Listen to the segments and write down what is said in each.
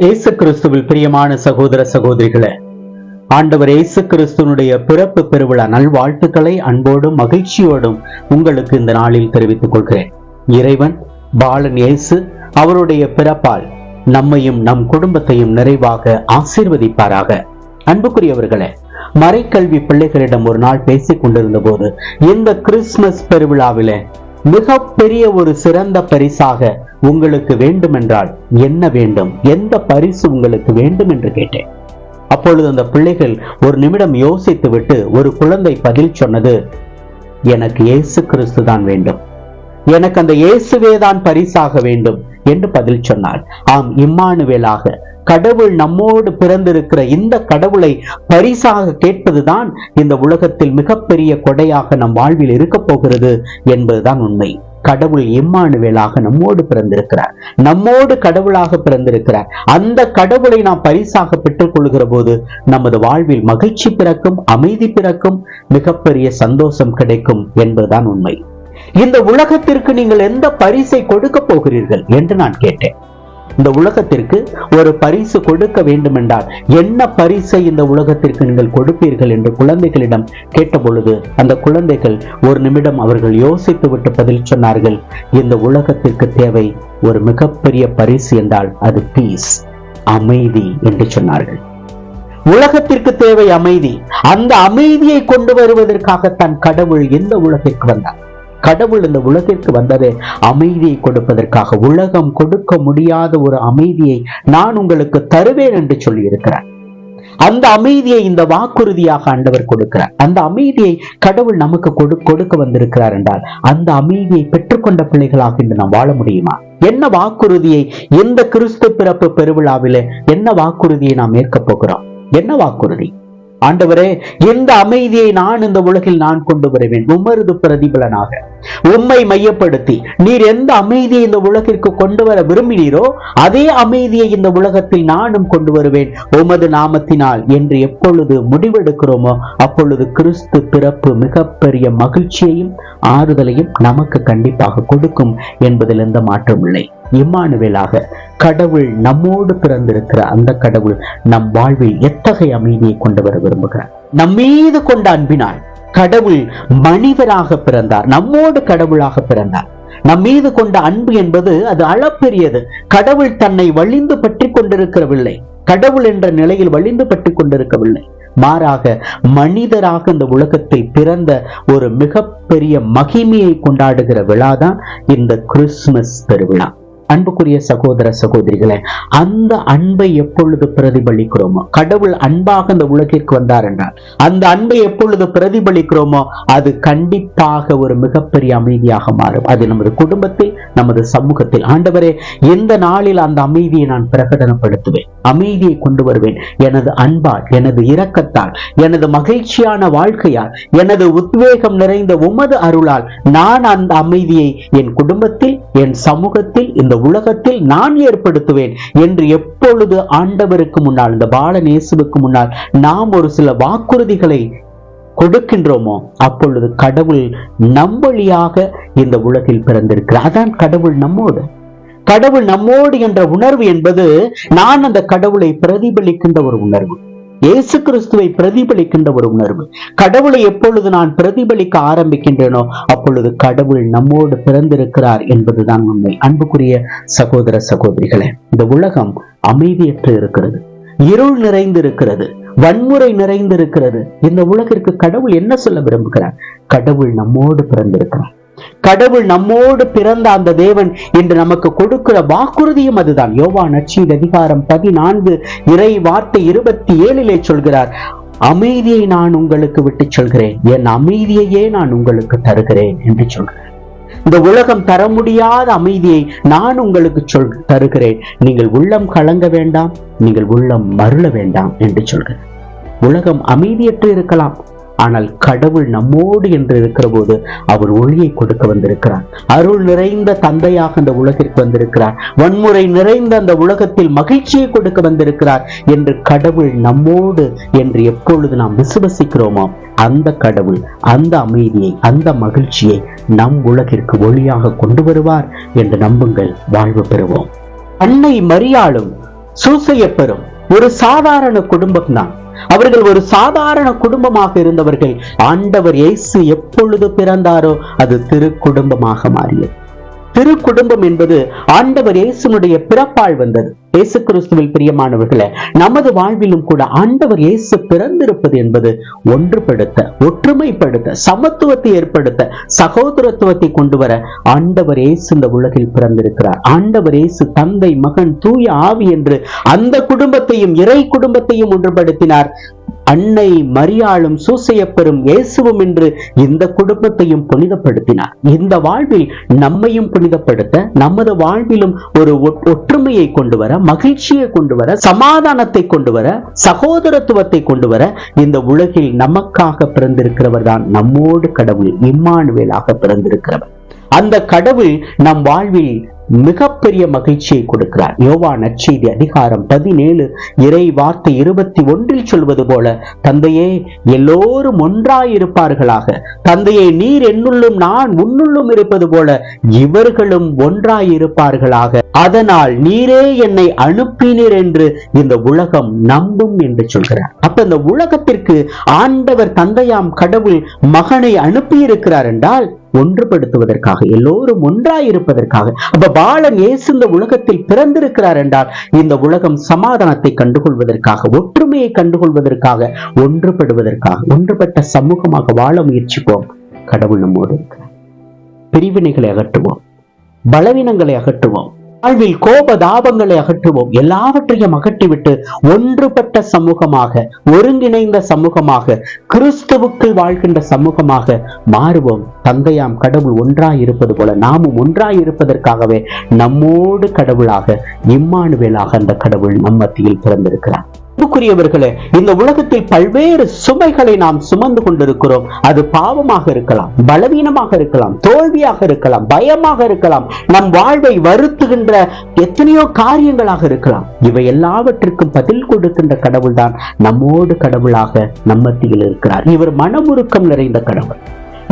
இயேசு கிறிஸ்துவில் பிரியமான சகோதர சகோதரிகளே, ஆண்டவர் இயேசு கிறிஸ்துவனுடைய பிறப்பு பெருவிழா நல்வாழ்த்துக்களை அன்போடும் மகிழ்ச்சியோடும் உங்களுக்கு இந்த நாளில் தெரிவித்துக் கொள்கிறேன். இறைவன் பாலன் இயேசு அவருடைய பிறப்பால் நம்மையும் நம் குடும்பத்தையும் நிறைவாக ஆசீர்வதிப்பாராக. அன்புக்குரியவர்களே, மறைக்கல்வி பிள்ளைகளிடம் ஒரு நாள் பேசிக் கொண்டிருந்த போது இந்த கிறிஸ்துமஸ் பெருவிழாவிலே மிகப்பெரிய ஒரு சிறந்த பரிசாக உங்களுக்கு வேண்டுமென்றால் என்ன வேண்டும், எந்த பரிசு உங்களுக்கு வேண்டும் என்று கேட்டேன். அப்பொழுது அந்த பிள்ளைகள் ஒரு நிமிடம் யோசித்து விட்டு ஒரு குழந்தை பதில் சொன்னது, எனக்கு இயேசு கிறிஸ்து தான் வேண்டும், எனக்கு அந்த இயேசுவே தான் பரிசாக வேண்டும் என்று பதில் சொன்னார். ஆம், இம்மானுவேலாக கடவுள் நம்மோடு பிறந்திருக்கிற இந்த கடவுளை பரிசாக கேட்பதுதான் இந்த உலகத்தில் மிகப்பெரிய கொடையாக நம் வாழ்வில் இருக்க போகிறது என்பதுதான் உண்மை. கடவுள் இம்மானுவேலாக நம்மோடு பிறந்திருக்கிறார், நம்மோடு கடவுளாக பிறந்திருக்கிறார். அந்த கடவுளை நாம் பரிசாக பெற்றுக் கொள்கிற போது நமது வாழ்வில் மகிழ்ச்சி பிறக்கும், அமைதி பிறக்கும், மிகப்பெரிய சந்தோஷம் கிடைக்கும் என்பதுதான் உண்மை. இந்த உலகத்திற்கு நீங்கள் எந்த பரிசை கொடுக்க போகிறீர்கள் என்று நான் கேட்டேன். இந்த உலகத்திற்கு ஒரு பரிசு கொடுக்க வேண்டும் என்றால் என்ன பரிசை இந்த உலகத்திற்கு நீங்கள் கொடுப்பீர்கள் என்று குழந்தைகளிடம் கேட்ட பொழுது அந்த குழந்தைகள் ஒரு நிமிடம் அவர்கள் யோசித்து விட்டு பதில் சொன்னார்கள், இந்த உலகத்திற்கு தேவை ஒரு மிகப்பெரிய பரிசு என்றால் அது பீஸ், அமைதி என்று சொன்னார்கள். உலகத்திற்கு தேவை அமைதி. அந்த அமைதியை கொண்டு வருவதற்காகத்தான் கடவுள் இந்த உலகிற்கு வந்தார். கடவுள் இந்த உலகிற்கு வந்ததே அமைதியை கொடுப்பதற்காக. உலகம் கொடுக்க முடியாத ஒரு அமைதியை நான் உங்களுக்கு தருவேன் என்று சொல்லி இருக்கிறார். அந்த அமைதியை இந்த வாக்குறுதியாக ஆண்டவர் கொடுக்கிறார். அந்த அமைதியை கடவுள் நமக்கு கொடுக்க வந்திருக்கிறார் என்றால் அந்த அமைதியை பெற்றுக்கொண்ட பிள்ளைகளாக இன்று நாம் வாழ முடியுமா? என்ன வாக்குறுதியை இந்த கிறிஸ்து பிறப்பு பெருவிழாவிலே என்ன வாக்குறுதியை நாம் ஏற்க போகிறோம்? என்ன வாக்குறுதி? ஆண்டவரே, இந்த அமைதியை நான் இந்த உலகில் நான் கொண்டு வருவேன், உமது பிரதிபலனாக உம்மை மையப்படுத்தி நீர் எந்த அமைதியை இந்த உலகிற்கு கொண்டு வர விரும்பினீரோ அதே அமைதியை இந்த உலகத்தில் நானும் கொண்டு வருவேன் உமது நாமத்தினால் என்று எப்பொழுது முடிவெடுக்கிறோமோ அப்பொழுது கிறிஸ்து பிறப்பு மிகப்பெரிய மகிழ்ச்சியையும் ஆறுதலையும் நமக்கு கண்டிப்பாக கொடுக்கும் என்பதில் எந்த மாற்றம் இல்லை. இம்மானுவேலாக கடவுள் நம்மோடு பிறந்திருக்கிற அந்த கடவுள் நம் வாழ்வில் எத்தகைய அமைதியை கொண்டு வர விரும்புகிறார்? நம்மீது கொண்ட அன்பினால் கடவுள் மனிதராக பிறந்தார், நம்மோடு கடவுளாக பிறந்தார். நம் மீது கொண்ட அன்பு என்பது அது அளப்பெரியது. கடவுள் தன்னை வலிந்து பற்றி கொண்டிருக்கவில்லை, கடவுள் என்ற நிலையில் வலிந்து பற்றி கொண்டிருக்கவில்லை. மாறாக மனிதராக இந்த உலகத்தில் பிறந்த ஒரு மிகப்பெரிய மகிமையை கொண்டாடுகிற விழாதான் இந்த கிறிஸ்துமஸ் பெருவிழா. அன்புக்குரிய சகோதர சகோதரிகளே, அந்த அன்பை எப்பொழுது பிரதிபலிக்கிறோமோ, கடவுள் அன்பாக இந்த உலகிற்கு வந்தார் என்றால் அந்த அன்பை எப்பொழுது பிரதிபலிக்கிறோமோ அது கண்டிப்பாக ஒரு மிகப்பெரிய அமைதியாக மாறும். அது நமது குடும்பத்தில், நமது சமூகத்தில். ஆண்டவரே, இந்த நாளில் அந்த அமைதியை நான் பிரகடனப்படுத்துவேன், அமைதியை கொண்டு வருவேன். எனது அன்பால், எனது இரக்கத்தால், எனது மகிழ்ச்சியான வாழ்க்கையால், எனது உத்வேகம் நிறைந்த உமது அருளால் நான் அந்த அமைதியை என் குடும்பத்தில், என் சமூகத்தில், இந்த உலகத்தில் நான் ஏற்படுத்துவேன் என்று எப்பொழுது ஆண்டவருக்கு முன்னால், இந்த பாலன் இயேசுவுக்கு முன்னால் நாம் ஒரு சில வாக்குறுதிகளை கொடுக்கின்றோமோ அப்பொழுது கடவுள் நம் வழியாக இந்த உலகில் பிறந்திருக்கிறார். அதான் கடவுள் நம்மோடு. கடவுள் நம்மோடு என்ற உணர்வு என்பது நான் அந்த கடவுளை பிரதிபலிக்கின்ற ஒரு உணர்வு, இயேசு கிறிஸ்துவை பிரதிபலிக்கின்ற ஒரு உணர்வு. கடவுளை எப்பொழுது நான் பிரதிபலிக்க ஆரம்பிக்கின்றேனோ அப்பொழுது கடவுள் நம்மோடு பிறந்திருக்கிறார் என்பதுதான் உண்மை. அன்புக்குரிய சகோதர சகோதரிகளே, இந்த உலகம் அமைதியற்று இருக்கிறது, இருள் நிறைந்திருக்கிறது, வன்முறை நிறைந்திருக்கிறது. இந்த உலகிற்கு கடவுள் என்ன சொல்ல விரும்புகிறார்? கடவுள் நம்மோடு பிறந்திருக்கிறார். கடவுள் நம்மோடு பிறந்த அந்த தேவன் இன்று நமக்கு கொடுக்கிற வாக்குறுதியும் அதுதான். யோவான் நற்செய்தி அதிகாரம் 14 இறை வார்த்தை 27 சொல்கிறார், அமைதியை நான் உங்களுக்கு விட்டு சொல்கிறேன், என் அமைதியையே நான் உங்களுக்கு தருகிறேன் என்று சொல்கிறார். இந்த உலகம் தர முடியாத அமைதியை நான் உங்களுக்கு தருகிறேன். நீங்கள் உள்ளம் கலங்க வேண்டாம், நீங்கள் உள்ளம் மருள வேண்டாம் என்று சொல்கிறார். உலகம் அமைதியற்று இருக்கலாம், ஆனால் கடவுள் நம்மோடு என்று இருக்கிற போது அவர் ஒளியை கொடுக்க வந்திருக்கிறார். அருள் நிறைந்த தந்தையாக அந்த உலகிற்கு வந்திருக்கிறார். வன்முறை நிறைந்த அந்த உலகத்தில் மகிழ்ச்சியை கொடுக்க வந்திருக்கிறார் என்று கடவுள் நம்மோடு என்று எப்பொழுது நாம் விசுவசிக்கிறோமோ அந்த கடவுள் அந்த அமைதியை, அந்த மகிழ்ச்சியை நம் உலகிற்கு ஒளியாக கொண்டு வருவார் என்று நம்புங்கள். வாழ்வு பெறுவோம். அன்னை மரியாளும் சூசையப்பரும் ஒரு சாதாரண குடும்பம் தான். அவர்கள் ஒரு சாதாரண குடும்பமாக இருந்தவர்கள். ஆண்டவர் இயேசு எப்பொழுது பிறந்தாரோ அது திருக்குடும்பமாக மாறியது. திருக்குடும்பம் என்பது ஆண்டவர் இயேசுனுடைய பிறப்பால் வந்தது. இயேசு கிறிஸ்துவில் பிரியமானவர்களே, நமது வாழ்விலும் கூட ஆண்டவர் இயேசு பிறந்திருப்பது என்பது ஒன்றுபடுத்த, ஒற்றுமைப்படுத்த, சமத்துவத்தை ஏற்படுத்த, சகோதரத்துவத்தை கொண்டு வர ஆண்டவர் இயேசு இந்த உலகில் பிறந்திருக்கிறார். ஆண்டவர் இயேசு தந்தை, மகன், தூய ஆவி என்று அந்த குடும்பத்தையும் இறை குடும்பத்தையும் ஒன்றுபடுத்தினார். அன்னை மரியாளும் சூசையப்பரும் இயேசுவும் என்று இந்த குடும்பத்தையும் புனிதப்படுத்தினார். இந்த வாழ்வில் நம்மையும் புனிதப்படுத்த, நமது வாழ்விலும் ஒரு ஒற்றுமையை கொண்டு வர, மகிழ்ச்சியை கொண்டு வர, சமாதானத்தை கொண்டு வர, சகோதரத்துவத்தை கொண்டு வர இந்த உலகில் நமக்காக பிறந்திருக்கிறவர் தான் நம்மோடு கடவுள் இம்மானுவேலாக பிறந்திருக்கிறவர். அந்த கடவுள் நம் வாழ்வில் மிகப்பெரிய மகிழ்ச்சியை கொடுக்கிறார். யோவான் நற்செய்தி அதிகாரம் 17 இறை வார்த்தை 21 சொல்வது போல, தந்தையே எல்லோரும் ஒன்றாயிருப்பார்களாக, தந்தையே நீர் என்னுள்ளும் நான் உன்னுள்ளும் இருப்பது போல இவர்களும் ஒன்றாயிருப்பார்களாக, அதனால் நீரே என்னை அனுப்பினீர் என்று இந்த உலகம் நம்பும் என்று சொல்கிறார். அப்ப இந்த உலகத்திற்கு ஆண்டவர் தந்தையாம் கடவுள் மகனை அனுப்பியிருக்கிறார் என்றால் ஒன்றுபடுத்துவதற்காக, எல்லோரும் ஒன்றாயிருப்பதற்காக. அப்ப பாலன் இயேசு இந்த உலகத்தில் பிறந்திருக்கிறார் என்றால் இந்த உலகம் சமாதானத்தை கண்டுகொள்வதற்காக, ஒற்றுமையை கண்டுகொள்வதற்காக, ஒன்றுபடுவதற்காக, ஒன்றுபட்ட சமூகமாக வாழ முயற்சிப்போம். கடவுள் நம்மோடு இருக்கிறார். பிரிவினைகளை அகற்றுவோம், பலவீனங்களை அகற்றுவோம், வாழ்வில் கோப தாபங்களை அகற்றுவோம். எல்லாவற்றையும் அகற்றிவிட்டு ஒன்றுபட்ட சமூகமாக, ஒருங்கிணைந்த சமூகமாக, கிறிஸ்துவுக்குள் வாழ்கின்ற சமூகமாக மாறுவோம். தந்தையாம் கடவுள் ஒன்றாய் இருப்பது போல நாமும் ஒன்றாய் இருப்பதற்காகவே நம்மோடு கடவுளாக இம்மானுவேலாக அந்த கடவுள் நம் மத்தியில் பிறந்திருக்கிறார். அன்புக்குரியவர்களே, இந்த உலகத்தில் பல்வேறு சுமைகளை நாம் சுமந்து கொண்டிருக்கிறோம். அது பாவமாக இருக்கலாம், பலவீனமாக இருக்கலாம், தோல்வியாக இருக்கலாம், பயமாக இருக்கலாம், நம் வாழ்வை வருத்துகின்ற எத்தனையோ காரியங்களாக இருக்கலாம். இவை எல்லாவற்றிற்கும் பதில் கொடுக்கின்ற கடவுள் தான் நம்மோடு கடவுளாக நம் மத்தியில் இருக்கிறார். இவர் மனமுருக்கம் நிறைந்த கடவுள்,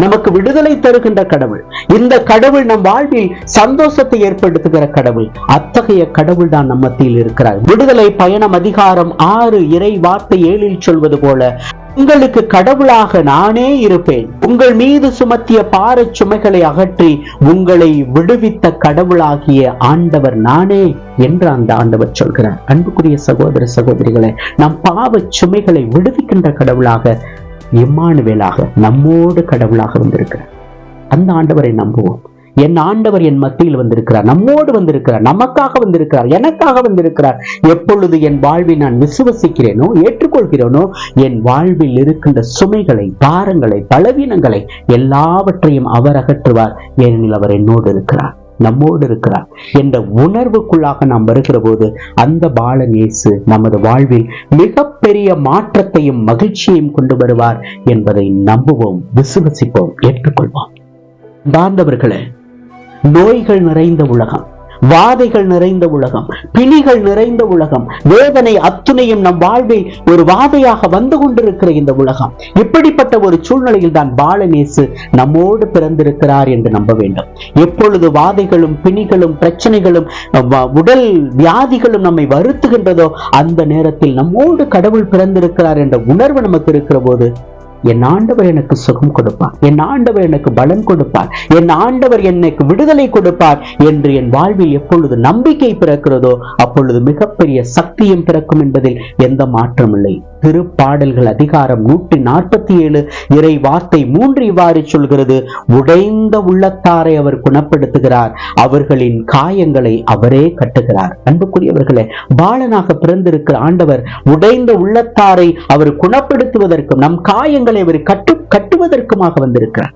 நமக்கு விடுதலை தருகின்ற கடவுள். இந்த கடவுள் நம் வாழ்வில் சந்தோஷத்தை ஏற்படுத்துகிற கடவுள். அத்தகைய கடவுள் தான் நம் மத்தியில் இருக்கிறார். விடுதலை பயணம் அதிகாரம் 6 இறை வார்த்தை 7 சொல்வது போல, உங்களுக்கு கடவுளாக நானே இருப்பேன், உங்கள் மீது சுமத்திய பார சுமைகளை அகற்றி உங்களை விடுவித்த கடவுளாகிய ஆண்டவர் நானே என்று அந்த ஆண்டவர் சொல்கிறார். அன்புக்குரிய சகோதர சகோதரிகளை, நம் பாவ சுமைகளை விடுவிக்கின்ற கடவுளாக இம்மானுவேலாக நம்மோடு கடவுளாக வந்திருக்கிறார். அந்த ஆண்டவரை நம்புவோம். என் ஆண்டவர் என் மத்தியில் வந்திருக்கிறார், நம்மோடு வந்திருக்கிறார், நமக்காக வந்திருக்கிறார், எனக்காக வந்திருக்கிறார். எப்பொழுது என் வாழ்வில் நான் விசுவசிக்கிறேனோ, ஏற்றுக்கொள்கிறேனோ, என் வாழ்வில் இருக்கின்ற சுமைகளை, பாரங்களை, பலவீனங்களை எல்லாவற்றையும் அவர் அகற்றுவார். ஏனெனில் அவர் என்னோடு இருக்கிறார், நம்மோடு இருக்கிறார் என்ற உணர்வுக்குள்ளாக நாம் வருகிற போது அந்த பாலன் இயேசு நமது வாழ்வில் மிகப்பெரிய மாற்றத்தையும் மகிழ்ச்சியையும் கொண்டு வருவார் என்பதை நம்புவோம், விசுவசிப்போம், ஏற்றுக்கொள்வோம். பாந்தவர்களே, நோய்கள் நிறைந்த உலகம், வாதைகள் நிறைந்த உலகம், பிணிகள் நிறைந்த உலகம், வேதனை அத்துணையும் நம் வாழ்வில் ஒரு வாதையாக வந்து கொண்டிருக்கிற இந்த உலகம், இப்படிப்பட்ட ஒரு சூழ்நிலையில் தான் பாலன் இயேசு நம்மோடு பிறந்திருக்கிறார் என்று நம்ப வேண்டும். எப்பொழுது வாதைகளும் பிணிகளும் பிரச்சனைகளும் உடல் வியாதிகளும் நம்மை வருத்துகின்றதோ அந்த நேரத்தில் நம்மோடு கடவுள் பிறந்திருக்கிறார் என்ற உணர்வு நமக்கு இருக்கிற போது, என் ஆண்டவர் எனக்கு சுகம் கொடுப்பார், என் ஆண்டவர் எனக்கு பலன் கொடுப்பார், என் ஆண்டவர் எனக்கு விடுதலை கொடுப்பார் என்று என் வாழ்வில் எப்பொழுது நம்பிக்கை பிறக்கிறதோ அப்பொழுது மிகப்பெரிய சக்தியும் பிறக்கும் என்பதில் எந்த மாற்றம் இல்லை. திருப்பாடல்கள் அதிகாரம் 147 இறை வார்த்தை 3 இவ்வாறு சொல்கிறது, உடைந்த உள்ளத்தாரை அவர் குணப்படுத்துகிறார், அவர்களின் காயங்களை அவரே கட்டுகிறார். அன்புக்குரியவர்களே, பாலனாக பிறந்திருக்கிற ஆண்டவர் உடைந்த உள்ளத்தாரை அவர் குணப்படுத்துவதற்கும் நம் காயங்களை அவர் கட்டுவதற்குமாக வந்திருக்கிறார்.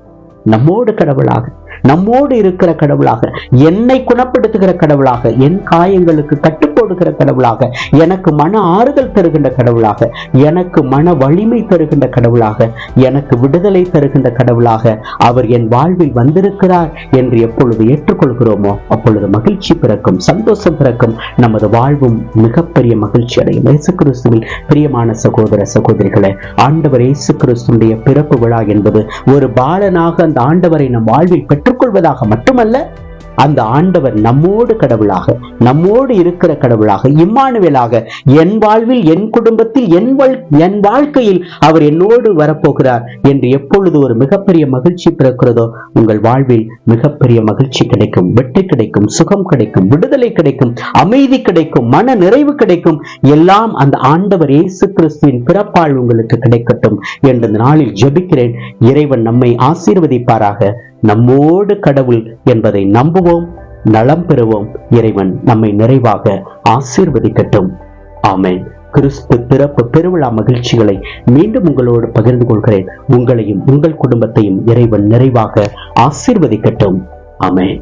நம்மோடு கடவுளாக, நம்மோடு இருக்கிற கடவுளாக, என்னை குணப்படுத்துகிற கடவுளாக, என் காயங்களுக்கு கட்டுப்போடுகிற கடவுளாக, எனக்கு மன ஆறுதல் தருகின்ற கடவுளாக, எனக்கு மன வலிமை தருகின்ற கடவுளாக, எனக்கு விடுதலை தருகின்ற கடவுளாக அவர் என் வாழ்வில் வந்திருக்கிறார் என்று எப்பொழுது ஏற்றுக்கொள்கிறோமோ அப்பொழுது மகிழ்ச்சி பிறக்கும், சந்தோஷம் பிறக்கும், நமது வாழ்வும் மிகப்பெரிய மகிழ்ச்சி அடையும். இயேசு கிறிஸ்துவில் பிரியமான சகோதர சகோதரிகளே, ஆண்டவர் இயேசு கிறிஸ்துடைய பிறப்பு விழா என்பது ஒரு பாலனாக அந்த ஆண்டவரை நம் வாழ்வில் பெற்றுக்கொள்வதாக மட்டுமல்ல, அந்த ஆண்டவர் நம்மோடு கடவுளாக, நம்மோடு இருக்கிற கடவுளாக, இம்மானுவேலாக, என் வாழ்வில், என் குடும்பத்தில், என் வாழ்க்கையில் அவர் என்னோடு வரப்போகிறார் என்று எப்பொழுது ஒரு மிகப்பெரிய மகிழ்ச்சி பிறக்கிறதோ உங்கள் வாழ்வில் மிகப்பெரிய மகிழ்ச்சி கிடைக்கும், வெற்றி கிடைக்கும், சுகம் கிடைக்கும், விடுதலை கிடைக்கும், அமைதி கிடைக்கும், மன நிறைவு கிடைக்கும். எல்லாம் அந்த ஆண்டவர் இயேசு கிறிஸ்துவின் பிறப்பால் உங்களுக்கு கிடைக்கட்டும் என்று இந்த நாளில் ஜெபிக்கிறேன். இறைவன் நம்மை ஆசீர்வதிப்பாராக. நம்மோடு கடவுள் என்பதை நம்புவோம், நலம் பெறுவோம். இறைவன் நம்மை நிறைவாக ஆசீர்வதிக்கட்டும். ஆமென். கிறிஸ்து பிறப்பு பெருவிழா மகிழ்ச்சிகளை மீண்டும் உங்களோடு பகிர்ந்து கொள்கிறேன். உங்களையும் உங்கள் குடும்பத்தையும் இறைவன் நிறைவாக ஆசீர்வதிக்கட்டும். ஆமென்.